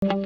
Good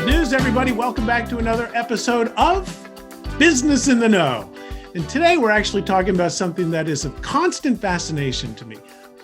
news, everybody. Welcome back to another episode of Business in the Know. And today we're actually talking about something that is of constant fascination to me,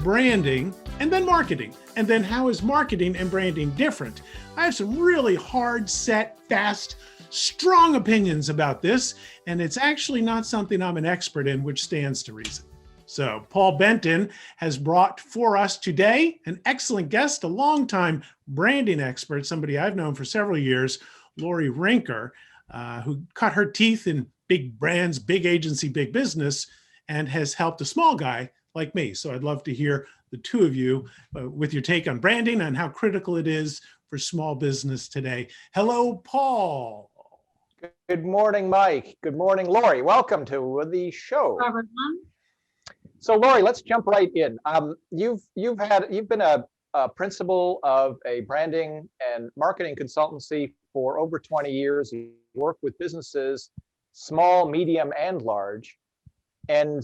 branding and then marketing. And then how is marketing and branding different? I have some really hard, set, fast, strong opinions about this, and it's actually not something I'm an expert in, which stands to reason. So Paul Benton has brought for us today an excellent guest, a longtime branding expert, somebody I've known for several years, Laurie Rinker, who cut her teeth in big brands, big agency, big business, and has helped a small guy like me. So I'd love to hear the two of you with your take on branding and how critical it is for small business today. Hello, Paul. Good morning, Mike. Good morning, Laurie. Welcome to the show. So, Laurie, let's jump right in. You've been a principal of a branding and marketing consultancy for over 20 years. You work with businesses, small, medium, and large. And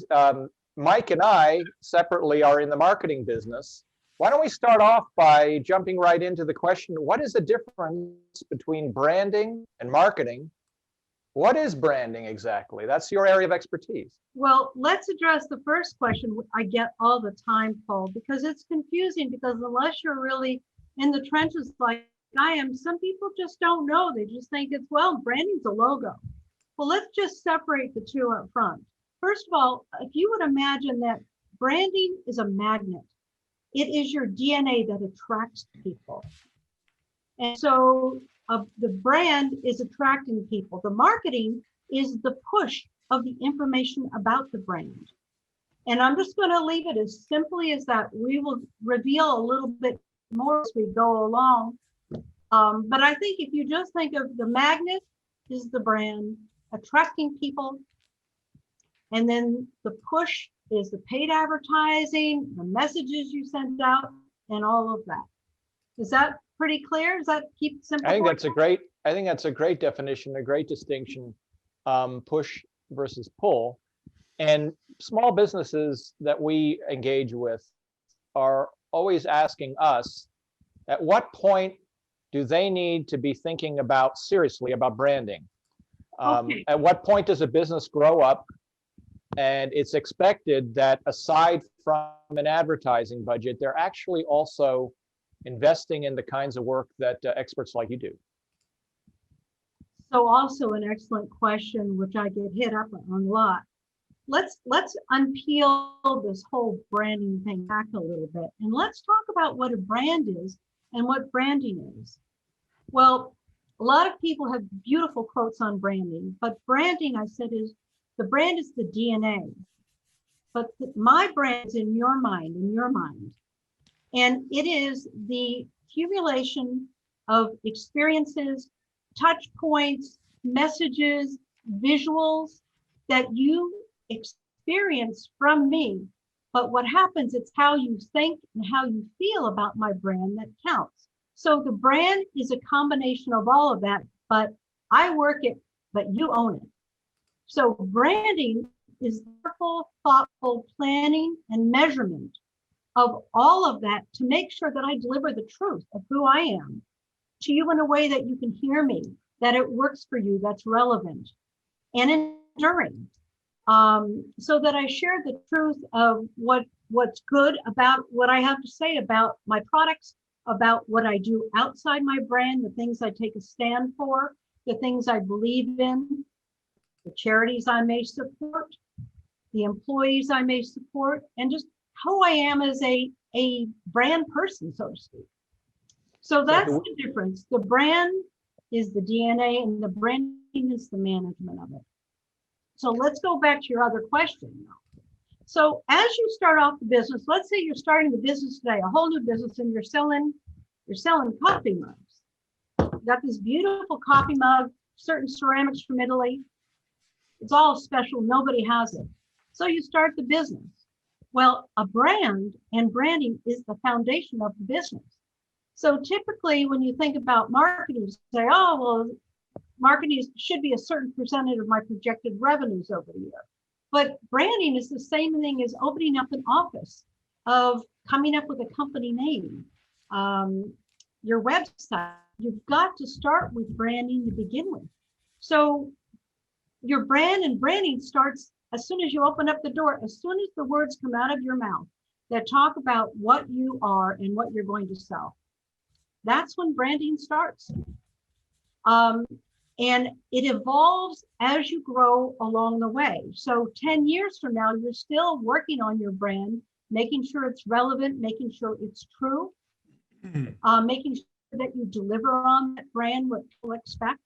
Mike and I separately are in the marketing business. Why don't we start off by jumping right into the question, what is the difference between branding and marketing? What is branding exactly? That's your area of expertise. Well, let's address the first question I get all the time, Paul, because it's confusing, because unless you're really in the trenches like I am, some people just don't know. They just think it's, well, branding's a logo. Well, let's just separate the two up front. First of all, if you would imagine that branding is a magnet, it is your DNA that attracts people. And so the brand is attracting people. The marketing is the push of the information about the brand. And I'm just going to leave it as simply as that. We will reveal a little bit more as we go along. But I think if you just think of the magnet is the brand attracting people, and then the push is the paid advertising, the messages you send out, and all of that. Is that pretty clear? Does that keep it simple? I think that's a great definition, a great distinction, push versus pull. And small businesses that we engage with are always asking us, at what point do they need to be thinking seriously about branding? Okay. At what point does a business grow up and it's expected that aside from an advertising budget, they're actually also investing in the kinds of work that experts like you do? So also an excellent question, which I get hit up on a lot. Let's unpeel this whole branding thing back a little bit, and let's talk about what a brand is and what branding is. Well, a lot of people have beautiful quotes on branding, but branding, I said, is the brand is the DNA. But my brand is in your mind, and it is the accumulation of experiences, touch points, messages, visuals that you experience from me. But what happens, it's how you think and how you feel about my brand that counts. So the brand is a combination of all of that, but I work it, but you own it. So branding is careful, thoughtful planning and measurement of all of that to make sure that I deliver the truth of who I am to you in a way that you can hear me, that it works for you, that's relevant and enduring. So that I share the truth of what's good about what I have to say about my products, about what I do outside my brand, the things I take a stand for, the things I believe in, the charities I may support, the employees I may support, and just who I am as a brand person, so to speak. So that's the difference. The brand is the DNA and the branding is the management of it. So let's go back to your other question now. So as you start off the business, let's say you're starting the business today, a whole new business, and you're selling coffee mugs. You got this beautiful coffee mug, certain ceramics from Italy. It's all special, nobody has it. So you start the business. Well, a brand and branding is the foundation of the business. So typically when you think about marketing, you say, oh, well, marketing should be a certain percentage of my projected revenues over the year. But branding is the same thing as opening up an office of coming up with a company name, your website. You've got to start with branding to begin with. So your brand and branding starts as soon as you open up the door, as soon as the words come out of your mouth that talk about what you are and what you're going to sell. That's when branding starts. And it evolves as you grow along the way. So 10 years from now, you're still working on your brand, making sure it's relevant, making sure it's true, making sure that you deliver on that brand, what people expect.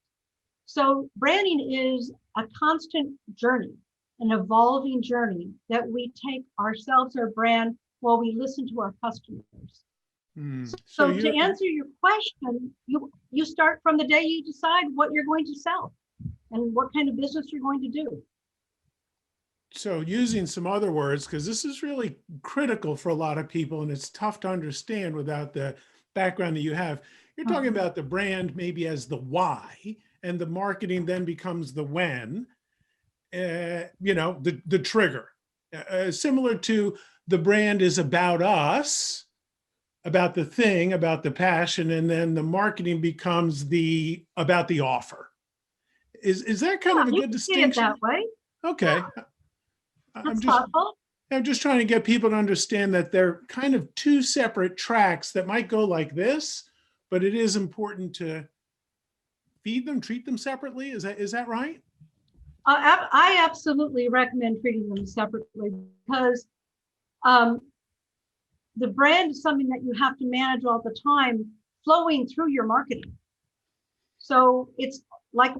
So branding is a constant journey, an evolving journey that we take ourselves, our brand, while we listen to our customers. So to answer your question, you start from the day you decide what you're going to sell and what kind of business you're going to do. So using some other words, because this is really critical for a lot of people and it's tough to understand without the background that you have. You're talking about the brand maybe as the why, and the marketing then becomes the when, the trigger. Similar to the brand is about us, about the thing, about the passion, and then the marketing becomes about the offer. Is that kind of a good distinction? See it that way. Okay. Yeah. I'm just trying to get people to understand that they're kind of two separate tracks that might go like this, but it is important to feed them, treat them separately. Is that right? I absolutely recommend treating them separately because the brand is something that you have to manage all the time, flowing through your marketing. So it's like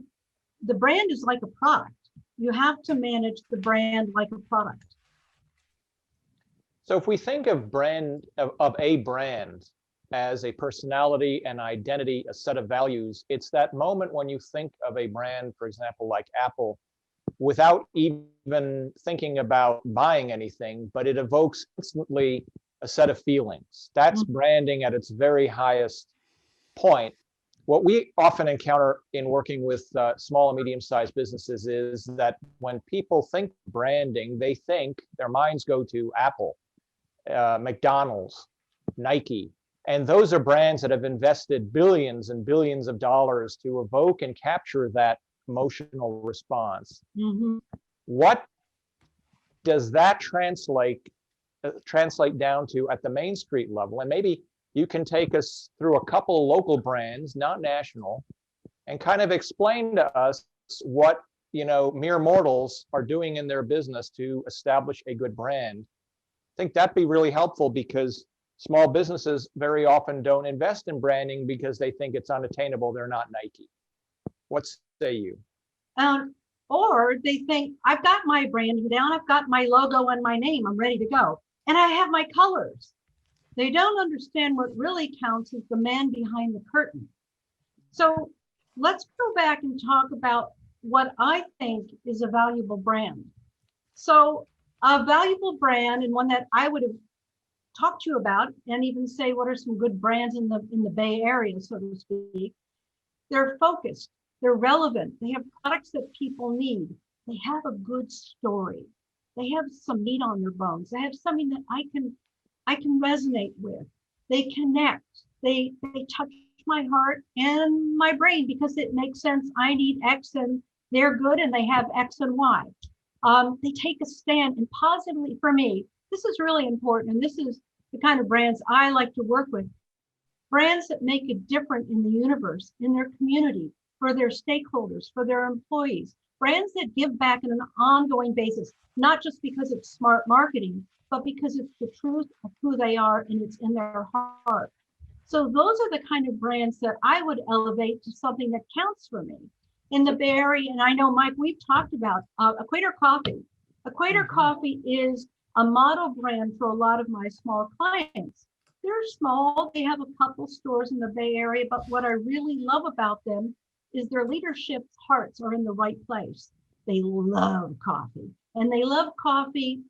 the brand is like a product. You have to manage the brand like a product. So if we think of a brand as a personality, an identity, a set of values, it's that moment when you think of a brand, for example, like Apple, without even thinking about buying anything, but it evokes instantly a set of feelings. That's branding at its very highest point. What we often encounter in working with small and medium-sized businesses is that when people think branding, they think their minds go to Apple, McDonald's, Nike, and those are brands that have invested billions and billions of dollars to evoke and capture that emotional response. What does that translate down to at the Main Street level? And maybe you can take us through a couple of local brands, not national, and kind of explain to us what mere mortals are doing in their business to establish a good brand. I think that'd be really helpful because small businesses very often don't invest in branding because they think it's unattainable. They're not Nike. What say you? Or they think, I've got my branding down, I've got my logo and my name, I'm ready to go. And I have my colors. They don't understand what really counts is the man behind the curtain. So let's go back and talk about what I think is a valuable brand. So a valuable brand, and one that I would have talked to you about and even say what are some good brands in the Bay Area, so to speak. They're focused, they're relevant, they have products that people need, they have a good story, they have some meat on their bones, they have something that I can resonate with, they connect, they touch my heart and my brain because it makes sense. I need X and they're good and they have X and Y. They take a stand, and positively for me, this is really important, and this is the kind of brands I like to work with. Brands that make a difference in the universe, in their community, for their stakeholders, for their employees. Brands that give back on an ongoing basis, not just because it's smart marketing, but because it's the truth of who they are and it's in their heart. So those are the kind of brands that I would elevate to something that counts for me. In the Bay Area, and I know, Mike, we've talked about Equator Coffee. Equator Coffee is a model brand for a lot of my small clients. They're small, they have a couple stores in the Bay Area, but what I really love about them is their leadership's hearts are in the right place. They love coffee, and they love coffee,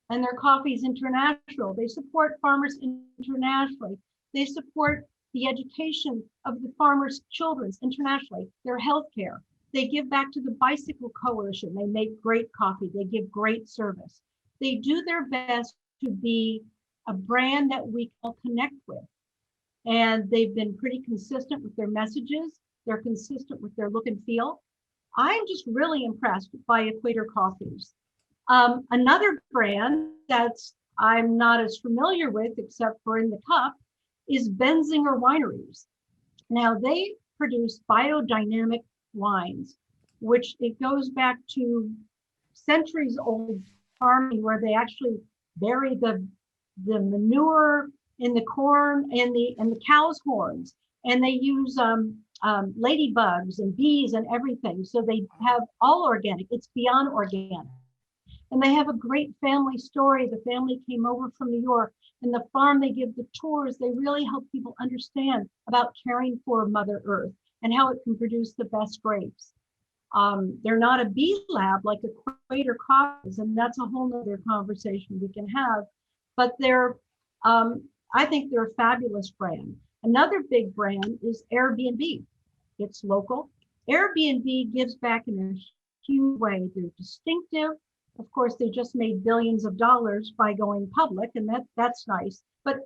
and their coffee is international. They support farmers internationally. They support the education of the farmers' children internationally, their healthcare. They give back to the Bicycle Coalition. They make great coffee. They give great service. They do their best to be a brand that we can connect with. And they've been pretty consistent with their messages. They're consistent with their look and feel. I'm just really impressed by Equator Coffees. Another brand that's I'm not as familiar with, except for in the cup, is 𝘉𝘠𝘠 Wineries. Now they produce biodynamic wines, which it goes back to centuries old farming where they actually bury the manure in the corn and the cow's horns, and they use ladybugs and bees and everything. So they have all organic. It's beyond organic. And they have a great family story. The family came over from New York, and the farm, they give the tours. They really help people understand about caring for Mother Earth and how it can produce the best grapes. They're not a bee lab like Equator Coffees, and that's a whole nother conversation we can have. But they're, I think they're a fabulous brand. Another big brand is Airbnb. It's local. Airbnb gives back in a huge way. They're distinctive. Of course, they just made billions of dollars by going public, and that's nice. But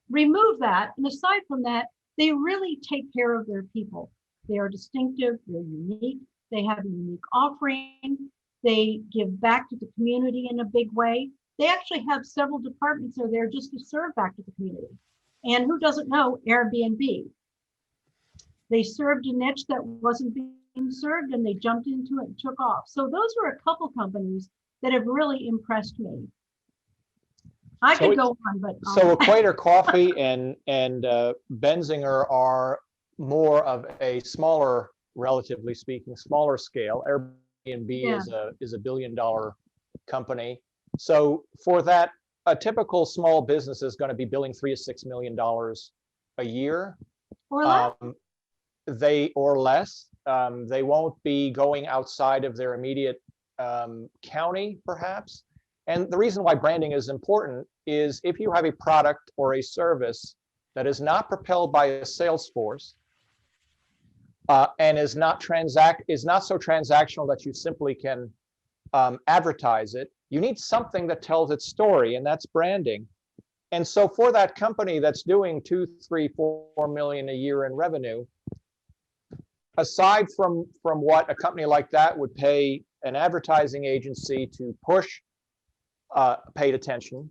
remove that, and aside from that, they really take care of their people. They are distinctive, they're unique, they have a unique offering, they give back to the community in a big way. They actually have several departments that are there just to serve back to the community. And who doesn't know Airbnb? They served a niche that wasn't being served, and they jumped into it and took off. So those are a couple companies that have really impressed me. I could go on, but so Equator Coffee and 𝘉𝘠𝘠 are more of a smaller, relatively speaking, smaller scale. Airbnb is a $1 billion company. So for that, a typical small business is going to be billing $3 to $6 million a year. Or less. Or less. They won't be going outside of their immediate county, perhaps. And the reason why branding is important is if you have a product or a service that is not propelled by a sales force and is not so transactional that you simply can advertise it, you need something that tells its story, and that's branding. And so for that company that's doing 2, 3, 4 million a year in revenue, aside from what a company like that would pay an advertising agency to push paid attention,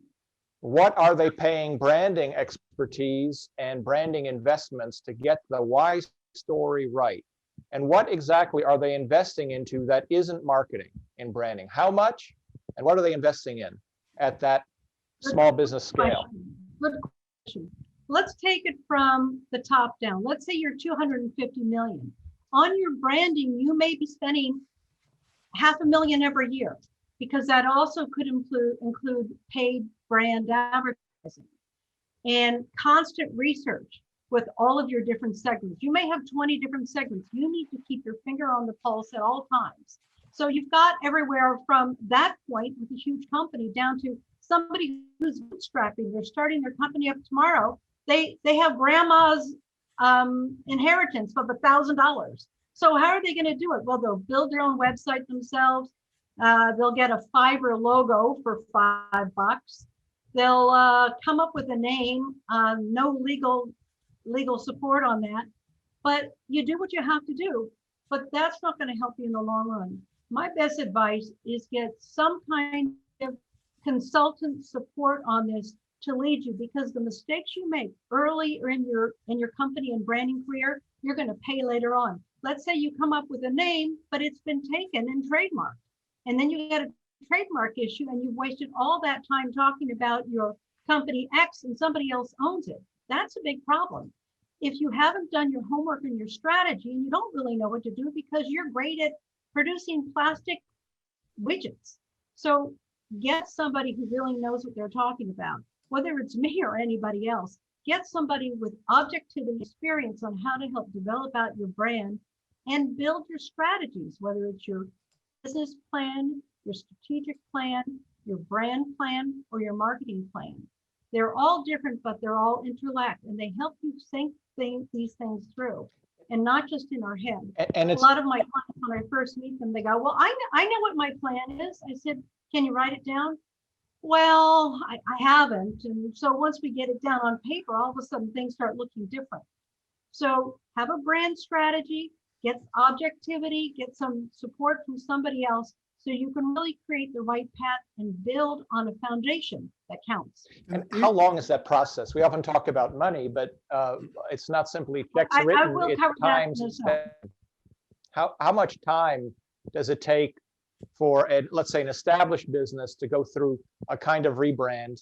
what are they paying branding expertise and branding investments to get the why story right? And what exactly are they investing into that isn't marketing in branding? How much and what are they investing in at that small business scale? Good question. Let's take it from the top down. Let's say you're 250 million. On your branding, you may be spending $500,000 every year, because that also could include paid brand advertising and constant research with all of your different segments. You may have 20 different segments. You need to keep your finger on the pulse at all times. So you've got everywhere from that point with a huge company down to somebody who's bootstrapping. They're starting their company up tomorrow. They have grandma's inheritance of $1,000. So how are they going to do it? Well, they'll build their own website themselves. They'll get a Fiverr logo for $5. They'll come up with a name, no legal support on that, but you do what you have to do. But that's not going to help you in the long run. My best advice is get some kind of consultant support on this to lead you, because the mistakes you make early or in your company and branding career, you're going to pay later on. Let's say you come up with a name, but it's been taken and trademarked, and then you get a trademark issue and you've wasted all that time talking about your company X and somebody else owns it. That's a big problem. If you haven't done your homework and your strategy, and you don't really know what to do because you're great at producing plastic widgets. So get somebody who really knows what they're talking about, whether it's me or anybody else. Get somebody with objectivity experience on how to help develop out your brand and build your strategies, whether it's your business plan, your strategic plan, your brand plan, or your marketing plan. They're all different, but they're all interlocked, and they help you think these things through, and not just in our head. And a lot of my clients, when I first meet them, they go, well, I know what my plan is. I said, can you write it down? Well, I haven't. And so once we get it down on paper, all of a sudden things start looking different. So have a brand strategy, get objectivity, get some support from somebody else so you can really create the right path and build on a foundation that counts. And how long is that process? We often talk about money, but it's not simply checks I written, will it's cover that time in a spent. How much time does it take for let's say an established business to go through a kind of rebrand?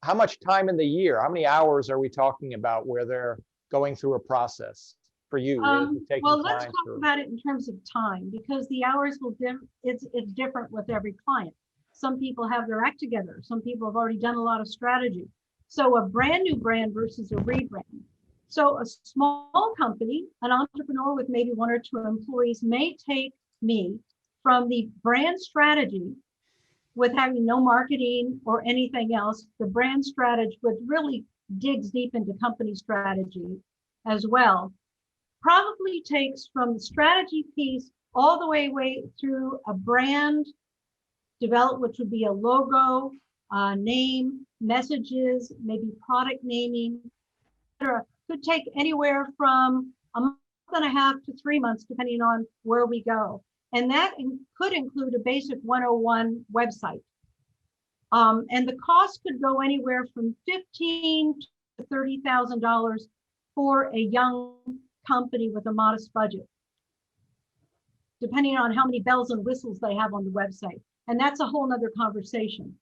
How much time in the year, how many hours are we talking about where they're going through a process for you? Well, let's talk about it in terms of time, because the hours will it's different with every client. Some people have their act together. Some people have already done a lot of strategy. So a brand new brand versus a rebrand. So a small company, an entrepreneur with maybe 1 or 2 employees may take me from the brand strategy with having no marketing or anything else. The brand strategy, which really digs deep into company strategy as well, probably takes from the strategy piece all the way through a brand develop, which would be a logo, name, messages, maybe product naming, etc. Could take anywhere from a month and a half to 3 months, depending on where we go. And that could include a basic 101 website. And the cost could go anywhere from $15,000 to $30,000 for a young company with a modest budget, depending on how many bells and whistles they have on the website. And that's a whole nother conversation.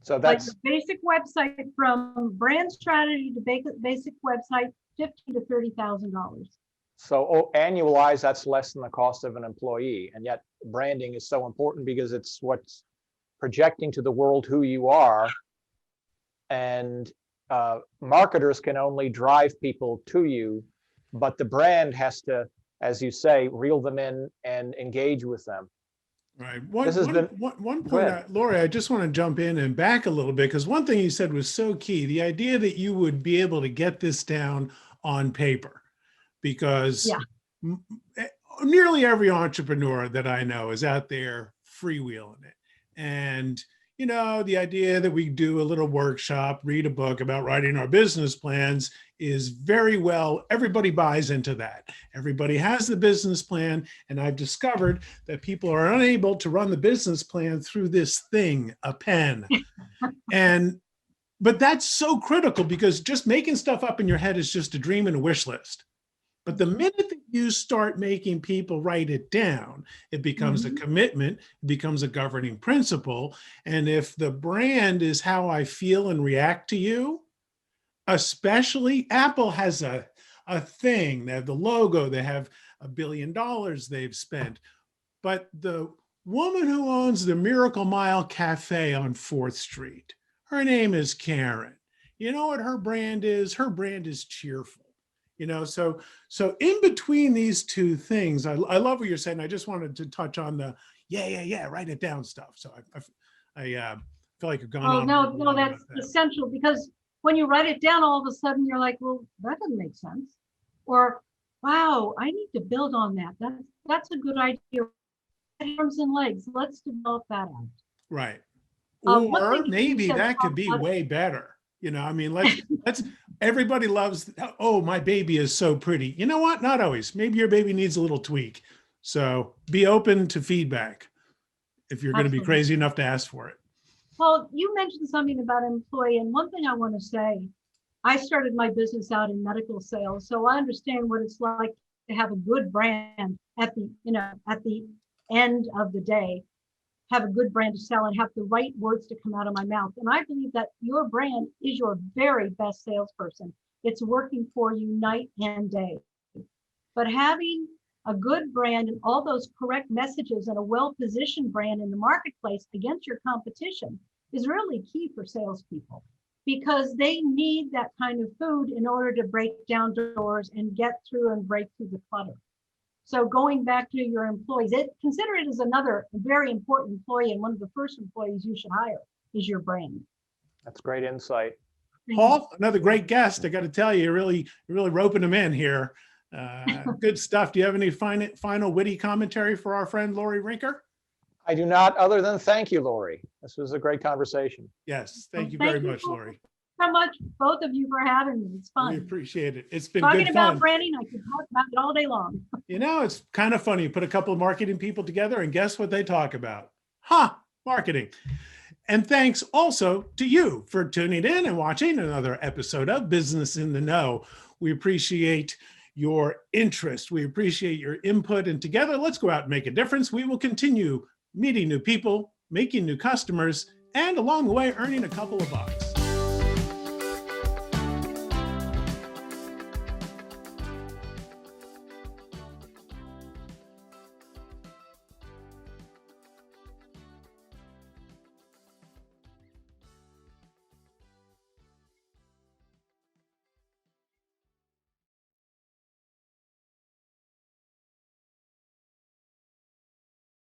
So that's like the basic website, from brand strategy to basic website, $50,000 to $30,000. so annualized, that's less than the cost of an employee. And yet branding is so important because it's what's projecting to the world who you are. And marketers can only drive people to you, but the brand has to, as you say, reel them in and engage with them. Right. One point, Laurie, I just want to jump in and back a little bit, because one thing you said was so key, the idea that you would be able to get this down on paper, because nearly every entrepreneur that I know is out there freewheeling it. And you know, the idea that we do a little workshop, read a book about writing our business plans is very well, everybody buys into that. Everybody has the business plan. And I've discovered that people are unable to run the business plan through this thing, a pen. But that's so critical, because just making stuff up in your head is just a dream and a wish list. But the minute that you start making people write it down, it becomes a commitment, it becomes a governing principle. And if the brand is how I feel and react to you, especially Apple has a thing, they have the logo, they have $1 billion they've spent. But the woman who owns the Miracle Mile Cafe on 4th Street, her name is Karen. You know what her brand is? Her brand is cheerful. You know, so in between these two things, I love what you're saying. I just wanted to touch on the write it down stuff. So I feel like you've gone on. No, that's essential, because when you write it down, all of a sudden you're like, well, that doesn't make sense. Or, wow, I need to build on that. That's a good idea. Arms and legs. Let's develop that out. Right. Or maybe that could be way better. You know, I mean, let's everybody loves, oh, my baby is so pretty. You know what? Not always. Maybe your baby needs a little tweak. So be open to feedback if you're going to be crazy enough to ask for it. Well, you mentioned something about employee, and one thing I want to say, I started my business out in medical sales, so I understand what it's like to have a good brand at the end of the day, have a good brand to sell and have the right words to come out of my mouth. And I believe that your brand is your very best salesperson. It's working for you night and day. But having a good brand and all those correct messages and a well-positioned brand in the marketplace against your competition is really key for salespeople, because they need that kind of food in order to break down doors and get through and break through the clutter. So going back to your employees, consider it as another very important employee, and one of the first employees you should hire is your brand. That's great insight. Paul, another great guest. I got to tell you, you're really roping them in here. Good stuff. Do you have any final witty commentary for our friend Laurie Rinker? I do not, other than thank you, Laurie. This was a great conversation. Yes, thank you Thank very you much, Laurie. so much, both of you, for having me. It's We fun. appreciate it. It's been Talking good about fun. branding, I could talk about it all day long. You know, it's kind of funny. You put a couple of marketing people together and guess what they talk about? Marketing. And thanks also to you for tuning in and watching another episode of Business in the Know. We appreciate your interest. We appreciate your input. And together, let's go out and make a difference. We will continue meeting new people, making new customers, and along the way, earning a couple of bucks.